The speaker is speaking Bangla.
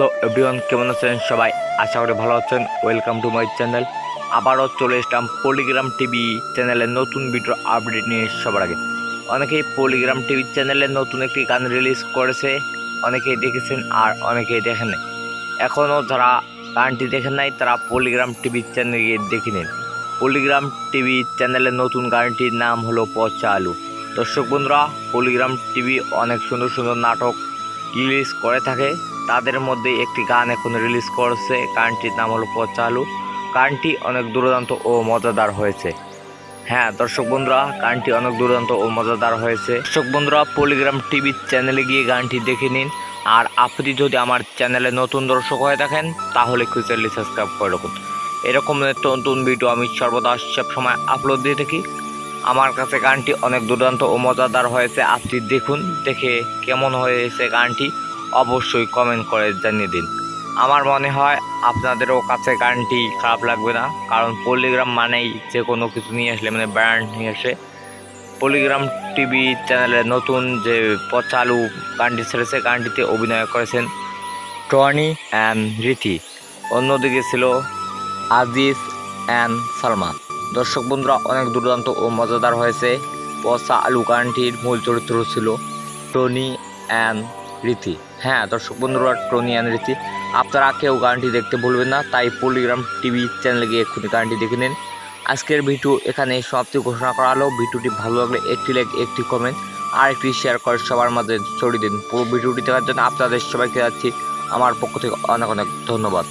হ্যালো এভরিওয়ান, কেমন আছেন সবাই? আশা করি ভালো আছেন। Welcome to my channel. আবারও চলে এসলাম পলিগ্রাম টিভি চ্যানেলের নতুন ভিডিও আপডেট নিয়ে সবার আগে। অনেকেই পলিগ্রাম টিভি চ্যানেলে নতুন একটি গান রিলিজ করেছে, অনেকেই দেখেছেন আর অনেকেই দেখেন নাই। এখনও যারা গানটি দেখেন নাই তারা পলিগ্রাম টিভি চ্যানেলে গিয়ে দেখে নিন। পলিগ্রাম টিভি চ্যানেলের নতুন গানটির নাম হলো পচা আলু। দর্শক বন্ধুরা, পলিগ্রাম টিভি অনেক সুন্দর সুন্দর নাটক রিলিজ করে থাকে, তাদের মধ্যে একটি গান এখন রিলিজ করছে। গানটির নাম হলো পচা আলু। গানটি অনেক দুর্দান্ত ও মজাদার হয়েছে। হ্যাঁ দর্শক বন্ধুরা, গানটি অনেক দুর্দান্ত ও মজাদার হয়েছে। দর্শক বন্ধুরা, পলিগ্রাম টিভি চ্যানেলে গিয়ে গানটি দেখে নিন। আর আপনি যদি আমার চ্যানেলে নতুন দর্শক হয়ে থাকেন তাহলে চ্যানেলটি সাবস্ক্রাইব করে রাখুন। এরকম নতুন ভিডিও আমি সর্বদা সব সময় আপলোড দিয়ে থাকি। আমার কাছে গানটি অনেক দুর্দান্ত ও মজাদার হয়েছে। আপনি দেখুন, দেখে কেমন হয়েছে গানটি অবশ্যই কমেন্ট করে জানিয়ে দিন। আমার মনে হয় আপনাদেরও কাছে গানটি খারাপ লাগবে না, কারণ পলিগ্রাম মানেই যে কোনো কিছু নিয়ে আসলে মানে ব্র্যান্ড নিয়ে আসে। পলিগ্রাম টিভি চ্যানেলে নতুন যে পচা আলু গানটি ছেড়েছে, গানটিতে অভিনয় করেছেন টনি অ্যান্ড রীতি, অন্যদিকে ছিল আজিজ অ্যান্ড সালমান। দর্শক বন্ধুরা, অনেক দুর্দান্ত ও মজাদার হয়েছে। পচা আলু গানটির মূল চরিত্র ছিল টনি অ্যান্ড রীতি। হ্যাঁ দর্শক বন্ধুরা, টনি অ্যান্ড রীতি। আপনারা কেউ গানটি দেখতে ভুলবেন না, তাই পলিগ্রাম টিভি চ্যানেলে গিয়ে এক্ষুনি গানটি দেখে নিন। আজকের ভিডিও এখানে সমাপ্তি ঘোষণা করা হলো। ভিডিওটি ভালো লাগলে একটি লাইক, একটি কমেন্ট আর একটি শেয়ার করে সবার মাঝে ছড়িয়ে দিন। পুরো ভিডিওটি দেখার জন্য আপনাদের সবাইকে যাচ্ছি আমার পক্ষ থেকে অনেক অনেক ধন্যবাদ।